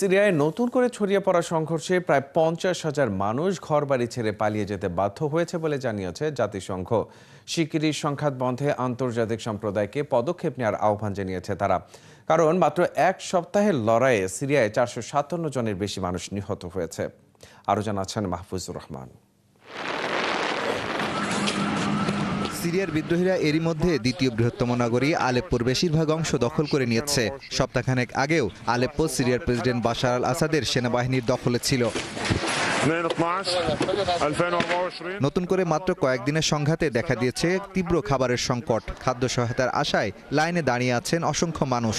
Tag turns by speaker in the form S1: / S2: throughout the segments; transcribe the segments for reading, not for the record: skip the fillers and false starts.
S1: সিরিয়ায় নতুন করে ছড়িয়ে পড়া সংঘর্ষে প্রায় 50,000 মানুষ ঘরবাড়ি ছেড়ে পালিয়ে যেতে বাধ্য হয়েছে বলে জানিয়েছে জাতিসংঘ। শিগগিরই সংঘাত বন্ধে আন্তর্জাতিক সম্প্রদায়কে পদক্ষেপ নেওয়ার আহ্বান জানিয়েছে তারা। কারণ মাত্র এক সপ্তাহের লড়াইয়ে সিরিয়ায় 457 জনের বেশি মানুষ নিহত হয়েছে। আরও জানাচ্ছেন মাহফুজুর রহমান।
S2: সিরিয়ার বিদ্রোহীরা এরই মধ্যে দ্বিতীয় বৃহত্তম নগরী আলেপ্পোর বেশিরভাগ অংশ দখল করে নিয়েছে। সপ্তাহখানেক আগেও আলেপ্পো সিরিয়ার প্রেসিডেন্ট বাশার আল আসাদের সেনাবাহিনীর দখলে ছিল। নতুন করে মাত্র কয়েকদিনের সংঘাতে দেখা দিয়েছে তীব্র খাবারের সংকট। খাদ্য সহায়তার আশায় লাইনে দাঁড়িয়ে আছেন অসংখ্য মানুষ।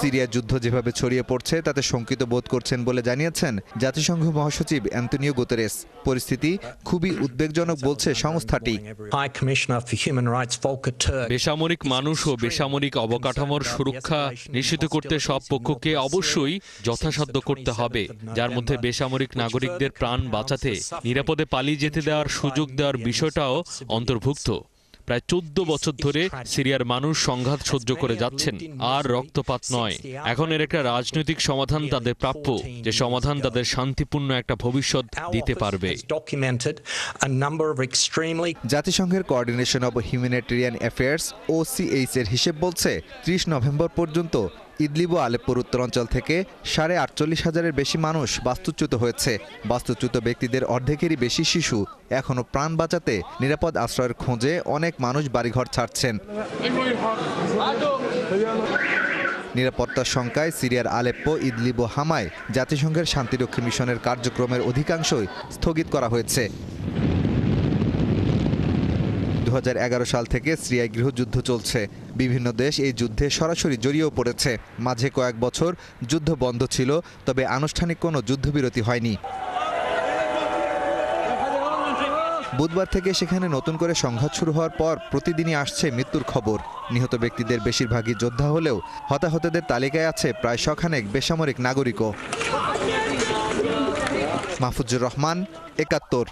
S2: সিরিয়ার যুদ্ধ যেভাবে ছড়িয়ে পড়ছে তাতে শঙ্কিত বোধ করছেন বলে জানিয়েছেন জাতিসংঘ মহাসচিব অ্যান্তোনিও গুতেরেস। পরিস্থিতি খুবই উদ্বেগজনক বলছে সংস্থাটি।
S3: বেসামরিক মানুষ ও বেসামরিক অবকাঠামোর সুরক্ষা নিশ্চিত করতে সব পক্ষকে অবশ্যই যথাসাধ্য করতে হবে, যার মধ্যে বেসামরিক নাগরিকদের প্রাণ বাঁচাতে নিরাপদে পালিয়ে যেতে দেওয়ার সুযোগ দেওয়ার বিষয়টাও অন্তর্ভুক্ত। প্রায় 14 বছর ধরে সিরিয়ার মানুষ সংঘাত সহ্য করে যাচ্ছেন, আর রক্তপাত নয়। এখন এর একটা রাজনৈতিক সমাধান তাদের প্রাপ্য, যে সমাধান তাদের শান্তিপূর্ণ একটা ভবিষ্যৎ দিতে পারবে।
S2: জাতিসংঘের coordination of humanitarian affairs OCH এর হিসেব বলছে 30 নভেম্বর পর্যন্ত ইদলিব ও আলেপ্পোর উত্তরাঞ্চল থেকে 48,500-এর বেশি মানুষ বাস্তুচ্যুত হয়েছে। বাস্তুচ্যুত ব্যক্তিদের অর্ধেকেরই বেশি শিশু। এখনও প্রাণ বাঁচাতে নিরাপদ আশ্রয়ের খোঁজে অনেক মানুষ বাড়িঘর ছাড়ছেন। নিরাপত্তার শঙ্কায় সিরিয়ার আলেপ্পো, ইদলিব ও হামায় জাতিসংঘের শান্তিরক্ষী মিশনের কার্যক্রমের অধিকাংশই স্থগিত করা হয়েছে। 2011 সাল থেকে সিরিয়ায় গৃহযুদ্ধ চলছে। বিভিন্ন দেশ এই যুদ্ধে সরাসরি জড়িয়েও পড়েছে। মাঝে কয়েক বছর যুদ্ধ বন্ধ ছিল, তবে আনুষ্ঠানিক কোনো যুদ্ধবিরতি হয়নি। বুধবার থেকে সেখানে নতুন করে সংঘাত শুরু হওয়ার পর প্রতিদিনই আসছে মৃত্যুর খবর। নিহত ব্যক্তিদের বেশিরভাগই যোদ্ধা হলেও হতাহতদের তালিকায় আছে প্রায় শখানেক বেসামরিক নাগরিকও। মাহফুজুর রহমান, 71।